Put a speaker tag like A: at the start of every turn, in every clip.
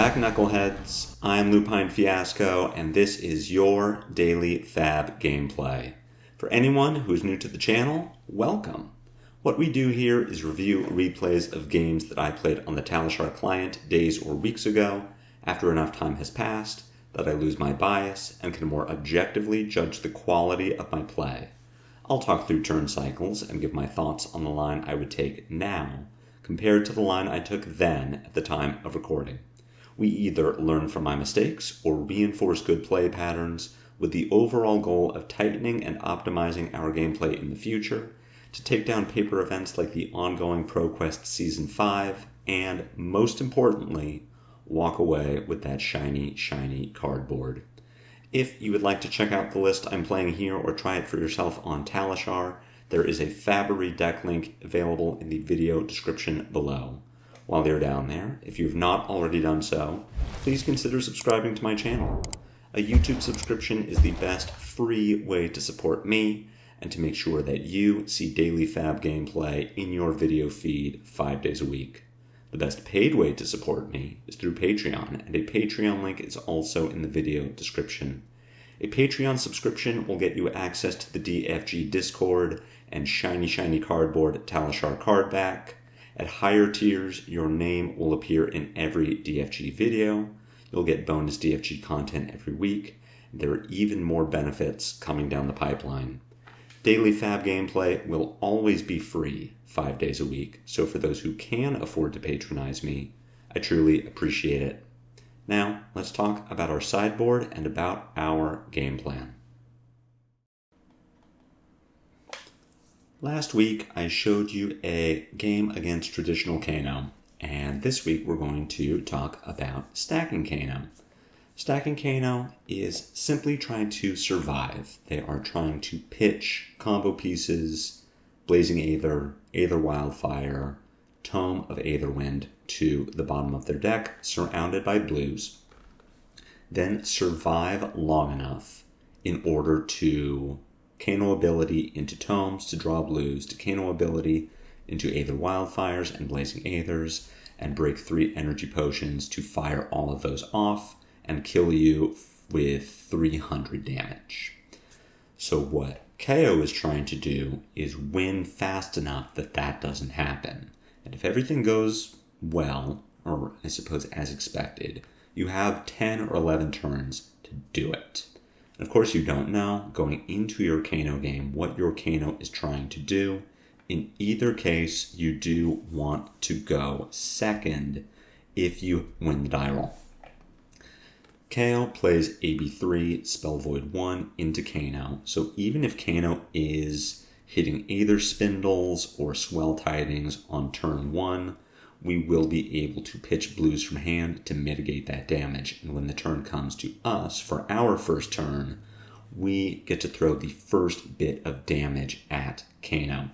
A: back, Knuckleheads. I'm Lupine Fiasco, and this is your daily FaB gameplay. For anyone who's new to the channel, welcome. What we do here is review replays of games that I played on the Talishar client days or weeks ago, after enough time has passed that I lose my bias and can more objectively judge the quality of my play. I'll talk through turn cycles and give my thoughts on the line I would take now, compared to the line I took then at the time of recording. We either learn from my mistakes or reinforce good play patterns with the overall goal of tightening and optimizing our gameplay in the future to take down paper events like the ongoing ProQuest Season 5 and, most importantly, walk away with that shiny, shiny cardboard. If you would like to check out the list I'm playing here or try it for yourself on Talishar, there is a FaB deck link available in the video description below. While you're down there, if you have not already done so, please consider subscribing to my channel. A YouTube subscription is the best free way to support me and to make sure that you see daily FaB gameplay in your video feed 5 days a week. The best paid way to support me is through Patreon, and a Patreon link is also in the video description. A Patreon subscription will get you access to the DFG Discord and shiny, shiny cardboard Talishar card back. At higher tiers, your name will appear in every DFG video. You'll get bonus DFG content every week. And there are even more benefits coming down the pipeline. Daily FaB gameplay will always be free 5 days a week, so for those who can afford to patronize me, I truly appreciate it. Now, let's talk about our sideboard and about our game plan. Last week, I showed you a game against traditional Kano, and this week we're going to talk about stacking Kano. Stacking Kano is simply trying to survive. They are trying to pitch combo pieces, Blazing Aether, Aether Wildfire, Tome of Aetherwind to the bottom of their deck, surrounded by blues, then survive long enough in order to Kano ability into tomes to draw blues, to Kano ability into Aether Wildfires and Blazing Aethers, and break 3 energy potions to fire all of those off and kill you with 300 damage. So what Kayo is trying to do is win fast enough that that doesn't happen. And if everything goes well, or I suppose as expected, you have 10 or 11 turns to do it. And of course you don't know, going into your Kano game, what your Kano is trying to do. In either case, you do want to go second if you win the die roll. Kayo plays AB3, Spell Void 1 into Kano, so even if Kano is hitting either Spindles or Swell Tidings on turn 1, we will be able to pitch blues from hand to mitigate that damage, and when the turn comes to us for our first turn, we get to throw the first bit of damage at Kano.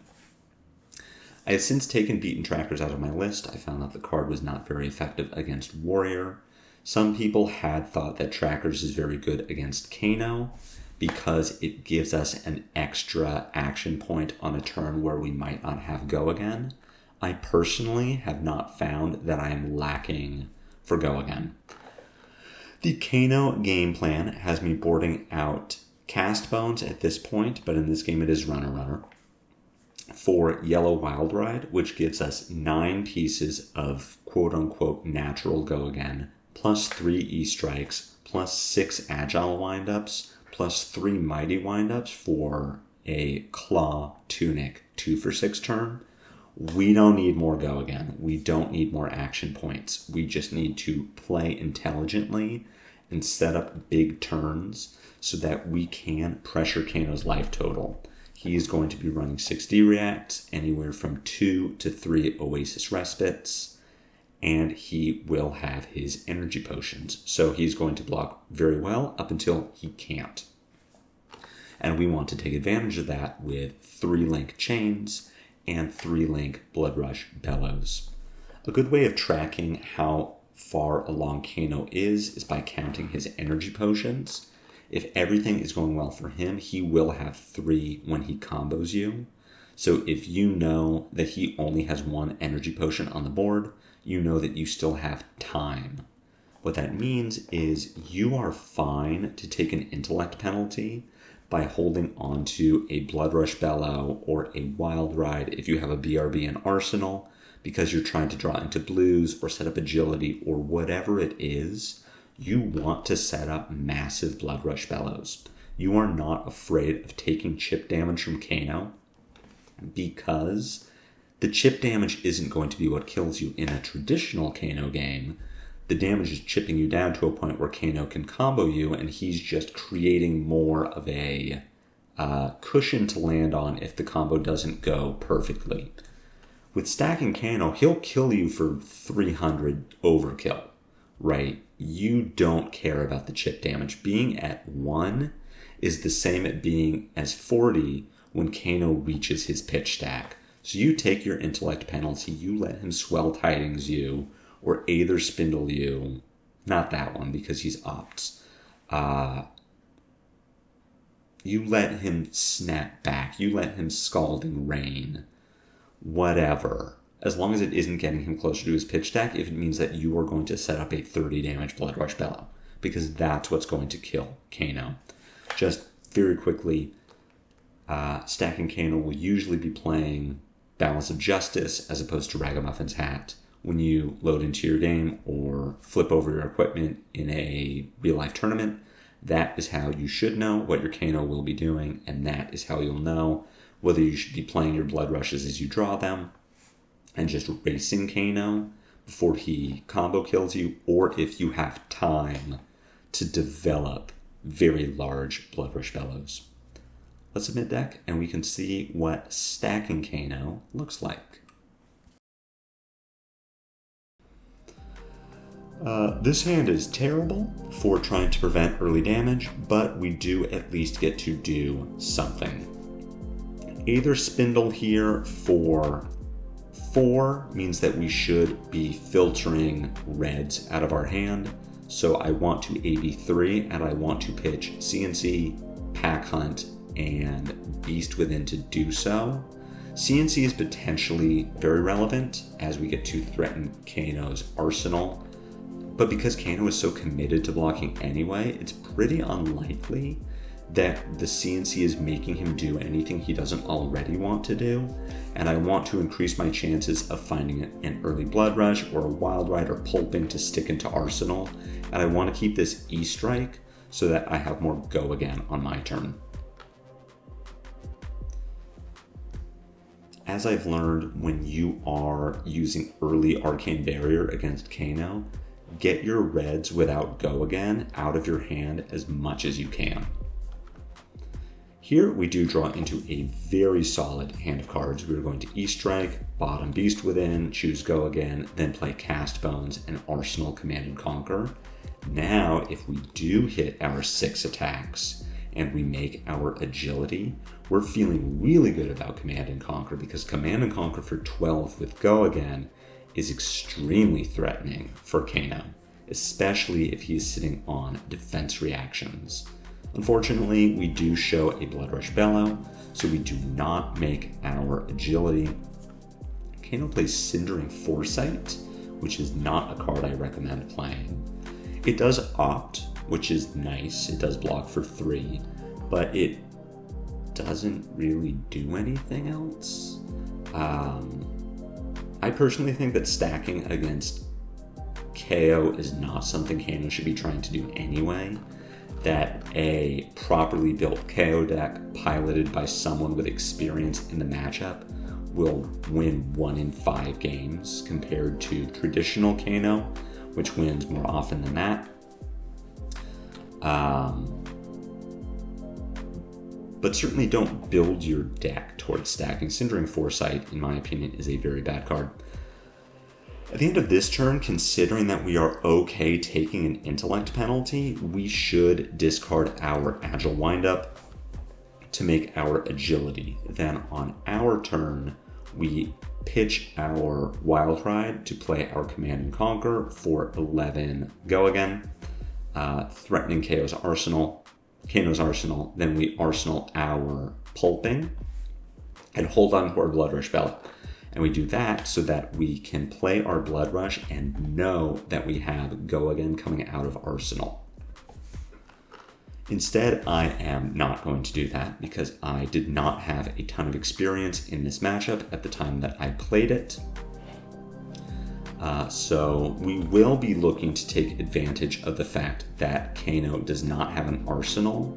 A: I have since taken Beaten Trackers out of my list. I found that the card was not very effective against Warrior. Some people had thought that Trackers is very good against Kano because it gives us an extra action point on a turn where we might not have go again. I personally have not found that I am lacking for go again. The Kano game plan has me boarding out Cast Bones at this point, but in this game it is Runner for Yellow Wild Ride, which gives us 9 pieces of quote-unquote natural go again, plus 3 E-Strikes, plus 6 Agile windups, plus 3 Mighty windups for a Claw Tunic 2 for 6 turn. We don't need more go again. We don't need more action points. We just need to play intelligently and set up big turns so that we can pressure Kano's life total. He is going to be running 6D reacts, anywhere from 2 to 3 Oasis Respites, and he will have his energy potions. So he's going to block very well up until he can't. And we want to take advantage of that with 3-link chains and 3-link Blood Rush Bellows. A good way of tracking how far along Kano is by counting his energy potions. If everything is going well for him, he will have 3 when he combos you. So if you know that he only has 1 energy potion on the board, you know that you still have time What that means is you are fine to take an intellect penalty by holding on to a Blood Rush Bellow or a Wild Ride if you have a BRB in Arsenal, because you're trying to draw into blues or set up agility or whatever it is. You want to set up massive Blood Rush Bellows. You are not afraid of taking chip damage from Kano, because the chip damage isn't going to be what kills you in a traditional Kano game. The damage is chipping you down to a point where Kano can combo you, and he's just creating more of a cushion to land on if the combo doesn't go perfectly. With stacking Kano, he'll kill you for 300 overkill, right? You don't care about the chip damage. Being at 1 is the same at being as 40 when Kano reaches his pitch stack. So you take your intellect penalty, you let him swell tidings you, or Aether Spindle you. Not that one, because he's opts. You let him snap back. You let him Scalding Rain. Whatever. As long as it isn't getting him closer to his pitch stack, if it means that you are going to set up a 30 damage Blood Rush Bellow, because that's what's going to kill Kano. Just very quickly, stacking Kano will usually be playing Balance of Justice as opposed to Ragamuffin's Hat when you load into your game or flip over your equipment in a real-life tournament. That is how you should know what your Kano will be doing, and that is how you'll know whether you should be playing your Blood Rushes as you draw them and just racing Kano before he combo kills you, or if you have time to develop very large Blood Rush Bellows. Let's submit deck, and we can see what stacking Kano looks like. This hand is terrible for trying to prevent early damage, but we do at least get to do something. Aether Spindle here for 4 means that we should be filtering reds out of our hand. So I want to AB3, and I want to pitch CNC, Pack Hunt, and Beast Within to do so. CNC is potentially very relevant as we get to threaten Kano's arsenal, but because Kano is so committed to blocking anyway, it's pretty unlikely that the CNC is making him do anything he doesn't already want to do, and I want to increase my chances of finding an early Blood Rush or a Wild Ride or Pulping to stick into Arsenal, and I want to keep this E-Strike so that I have more go again on my turn. As I've learned, when you are using early Arcane Barrier against Kano, get your reds without go again out of your hand as much as you can. Here we do draw into a very solid hand of cards. We're going to E-Strike, bottom Beast Within, choose Go Again, then play Cast Bones and Arsenal Command and Conquer. Now, if we do hit our 6 attacks and we make our agility, we're feeling really good about Command and Conquer, because Command and Conquer for 12 with Go Again is extremely threatening for Kano, especially if he is sitting on defense reactions. Unfortunately, we do show a Blood Rush Bellow, so we do not make our agility. Kano plays Cindering Foresight, which is not a card I recommend playing. It does opt, which is nice. It does block for 3, but it doesn't really do anything else. I personally think that stacking against Kayo is not something Kano should be trying to do anyway. That a properly built Kayo deck piloted by someone with experience in the matchup will win 1 in 5 games compared to traditional Kano, which wins more often than that. But certainly don't build your deck towards stacking. Cindering Foresight, in my opinion, is a very bad card. At the end of this turn, considering that we are okay taking an intellect penalty, we should discard our Agile Windup to make our agility. Then on our turn, we pitch our Wild Ride to play our Command and Conquer for 11 Go Again, threatening Kano's Arsenal. Then we Arsenal our Pulping and hold on to our Blood Rush Bellow. And we do that so that we can play our Blood Rush and know that we have Go Again coming out of Arsenal. Instead, I am not going to do that because I did not have a ton of experience in this matchup at the time that I played it. So we will be looking to take advantage of the fact that Kano does not have an Arsenal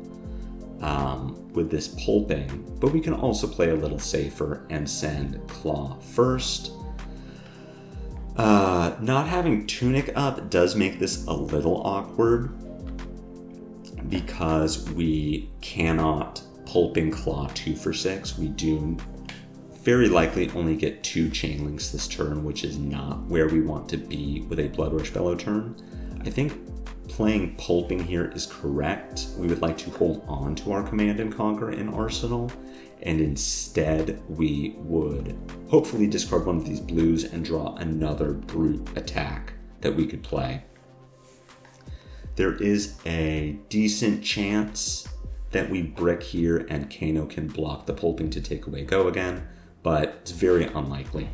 A: with this pulping, but we can also play a little safer and send Claw first. Not having Tunic up does make this a little awkward because we cannot pulping Claw 2 for 6. We do very likely only get 2 chain links this turn, which is not where we want to be with a Blood Rush Bellow turn. I think playing pulping here is correct. We would like to hold on to our Command and Conquer in Arsenal, and instead we would hopefully discard one of these blues and draw another brute attack that we could play. There is a decent chance that we brick here and Kano can block the pulping to take away Go Again, but it's very unlikely.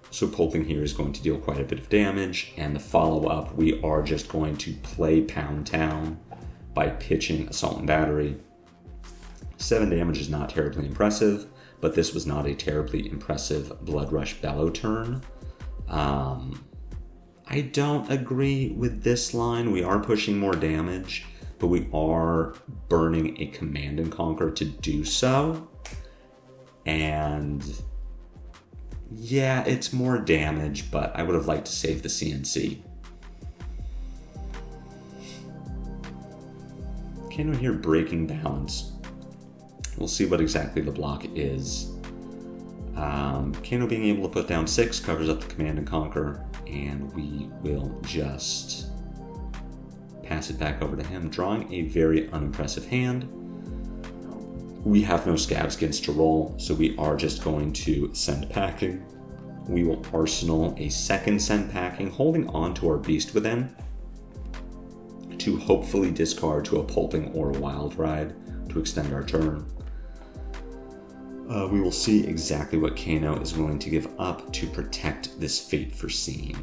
A: So pulping here is going to deal quite a bit of damage, and the follow-up, we are just going to play Pound Town by pitching Assault and Battery. 7 damage is not terribly impressive, but this was not a terribly impressive Blood Rush Bellow turn. I don't agree with this line. We are pushing more damage, but we are burning a Command and Conquer to do so. And yeah, it's more damage, but I would have liked to save the CNC. Kano here breaking balance. We'll see what exactly the block is. Kano being able to put down 6 covers up the Command and Conquer, and we will just pass it back over to him, drawing a very unimpressive hand. We have no Scab Skins to roll, so we are just going to send packing. We will Arsenal a second send packing, holding on to our Beast Within to hopefully discard to a Pulping or a Wild Ride to extend our turn. We will see exactly what Kano is willing to give up to protect this Fate Foreseen.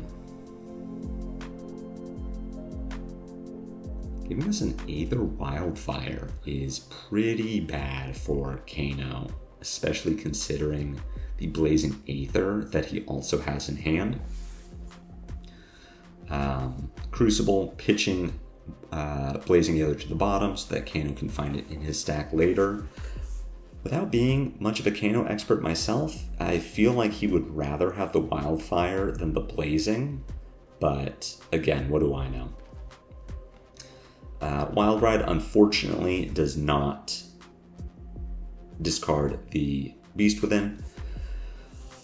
A: Giving us an Aether Wildfire is pretty bad for Kano, especially considering the Blazing Aether that he also has in hand. Crucible, pitching Blazing Aether to the bottom so that Kano can find it in his stack later. Without being much of a Kano expert myself, I feel like he would rather have the Wildfire than the Blazing, but again, what do I know? Wild Ride, unfortunately, does not discard the Beast Within.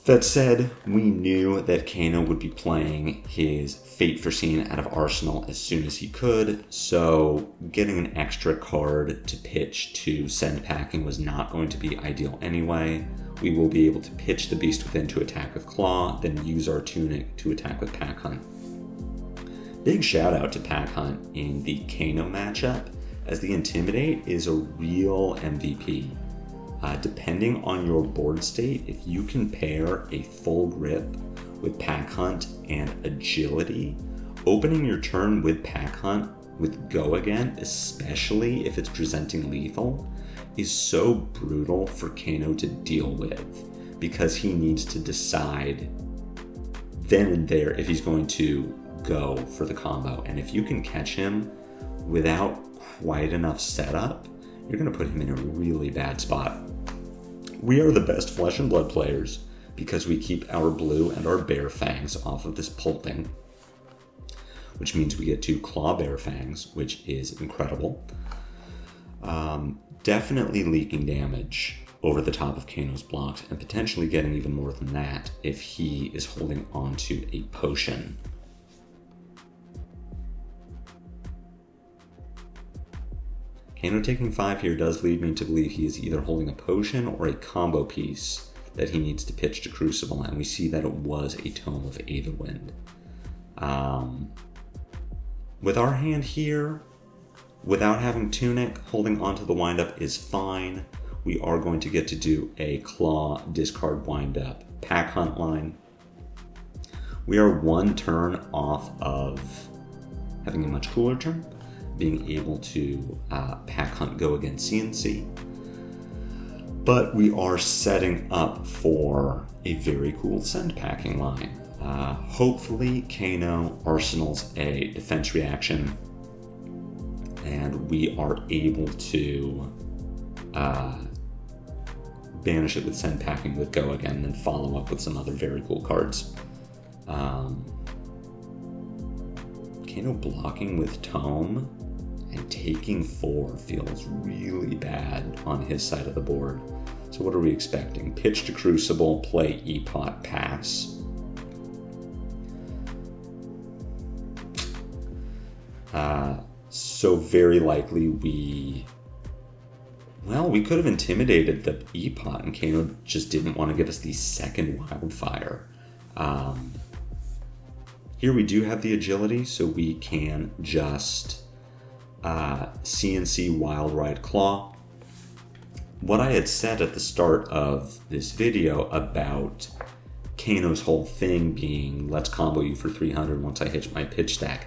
A: That said, we knew that Kano would be playing his Fate Foreseen out of Arsenal as soon as he could, so getting an extra card to pitch to send packing was not going to be ideal anyway. We will be able to pitch the Beast Within to attack with Claw, then use our Tunic to attack with Pack Hunt. Big shout out to Pack Hunt in the Kano matchup, as the Intimidate is a real MVP. Depending on your board state, if you can pair a full grip with Pack Hunt and Agility, opening your turn with Pack Hunt with Go Again, especially if it's presenting lethal, is so brutal for Kano to deal with, because he needs to decide then and there if he's going to go for the combo. And if you can catch him without quite enough setup, you're going to put him in a really bad spot. We are the best Flesh and Blood players because we keep our blue and our Bear Fangs off of this pulping, which means we get 2 Claw Bear Fangs, which is incredible. Definitely leaking damage over the top of Kano's blocks, and potentially getting even more than that if he is holding onto a potion. Kano taking 5 here does lead me to believe he is either holding a potion or a combo piece that he needs to pitch to Crucible, and we see that it was a Tome of Aetherwind. With our hand here, without having Tunic, holding onto the windup is fine. we are going to get to do a claw, discard, wind up, pack hunt line. We are one turn off of having a much cooler turn, being able to pack hunt go against CNC. But we are setting up for a very cool send packing line. Hopefully Kano arsenals a defense reaction and we are able to banish it with send packing with go again and then follow up with some other very cool cards. Kano blocking with Tome and taking 4 feels really bad on his side of the board. So what are we expecting? Pitch to Crucible, play Epot, pass. So very likely we could have intimidated the Epot and Kano just didn't want to give us the second Wildfire. Here we do have the agility, so we can just CNC Wild Ride Claw. What I had said at the start of this video about Kano's whole thing being, let's combo you for 300 once I hit my pitch stack.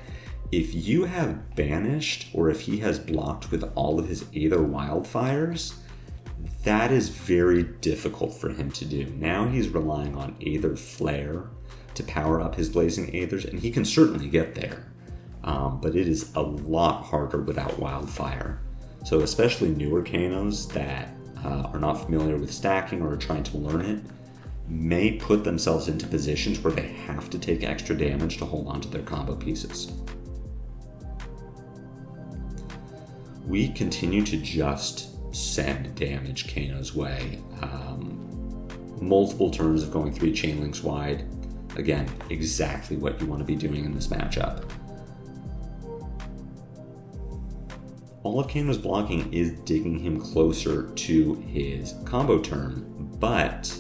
A: If you have banished, or if he has blocked with all of his Aether Wildfires, that is very difficult for him to do. Now he's relying on Aether Flare to power up his Blazing Aethers, and he can certainly get there. But it is a lot harder without Wildfire. So especially newer Kanos that are not familiar with stacking or are trying to learn it, may put themselves into positions where they have to take extra damage to hold on to their combo pieces. We continue to just send damage Kano's way. Multiple turns of going 3 chain links wide. Again, exactly what you want to be doing in this matchup. All of Kano's blocking is digging him closer to his combo turn, but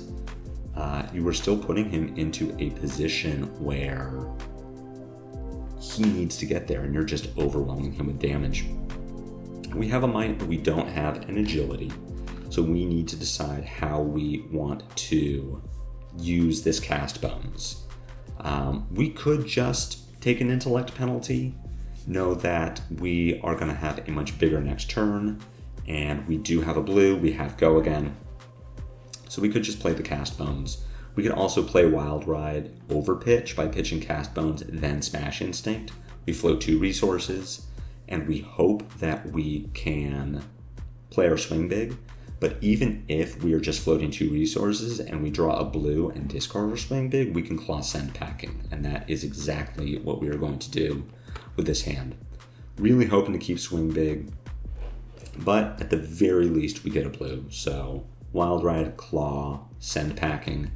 A: you were still putting him into a position where he needs to get there, and you're just overwhelming him with damage. We have a mind, but we don't have an agility, so we need to decide how we want to use this cast bones. We could just take an intellect penalty, know that we are going to have a much bigger next turn, and we do have a blue, we have go again, so we could just play the cast bones. We could also play Wild Ride over pitch by pitching cast bones, then Smash Instinct. We float 2 resources, and we hope that we can play our swing big. But even if we are just floating 2 resources and we draw a blue and discard our swing big, we can claw send packing. And that is exactly what we are going to do with this hand. Really hoping to keep swing big, but at the very least we get a blue. So Wild Ride, claw, send packing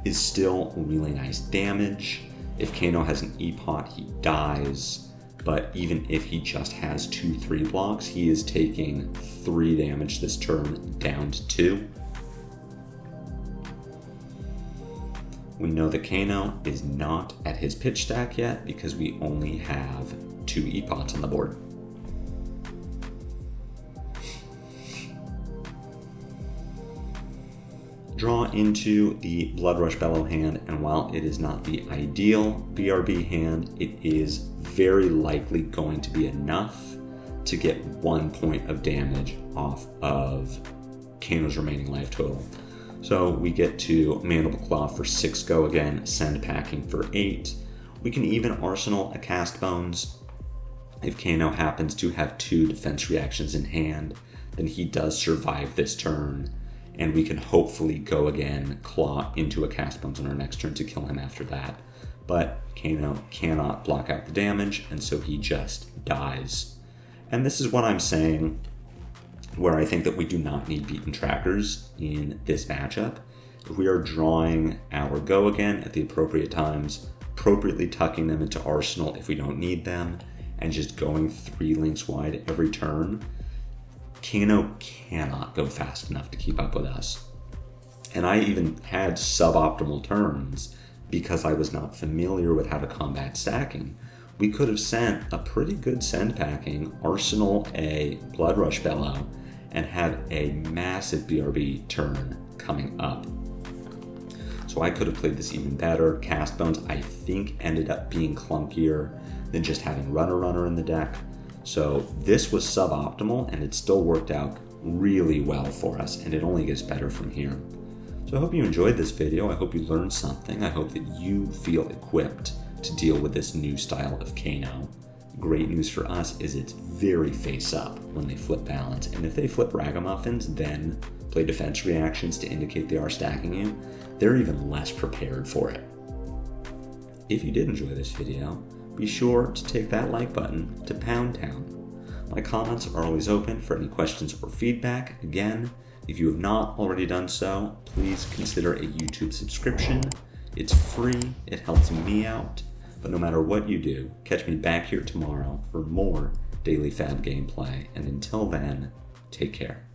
A: is still really nice damage. If Kano has an Epot, he dies. But even if he just has 2/3 blocks, he is taking 3 damage this turn down to 2. We know that Kano is not at his pitch stack yet because we only have 2 Epots on the board. Draw into the Blood Rush Bellow hand, and while it is not the ideal BRB hand, it is very likely going to be enough to get 1 point of damage off of Kano's remaining life total. So we get to Mandible Claw for 6 go again, send packing for 8. We can even arsenal a cast bones. If Kano happens to have 2 defense reactions in hand, then he does survive this turn, and we can hopefully go again, claw into a cast bones on our next turn to kill him after that. But Kano cannot block out the damage, and so he just dies. And this is what I'm saying, where I think that we do not need beaten trackers in this matchup. If we are drawing our go again at the appropriate times, appropriately tucking them into arsenal if we don't need them, and just going 3 links wide every turn, Kano cannot go fast enough to keep up with us. And I even had suboptimal turns because I was not familiar with how to combat stacking. We could have sent a pretty good send packing, arsenal a Blood Rush Bellow, and have a massive BRB turn coming up. So I could have played this even better. Cast Bones, I think, ended up being clunkier than just having Runner in the deck. So this was suboptimal, and it still worked out really well for us, and it only gets better from here. So I hope you enjoyed this video. I hope you learned something. I hope that you feel equipped to deal with this new style of Kano. Great news for us is it's very face up when they flip balance, and if they flip Ragamuffins, then play defense reactions to indicate they are stacking you, they're even less prepared for it. If you did enjoy this video, be sure to take that like button to Pound Town. My comments are always open for any questions or feedback. Again, if you have not already done so, please consider a YouTube subscription. It's free, it helps me out, but no matter what you do, catch me back here tomorrow for more daily FaB gameplay, and until then, take care.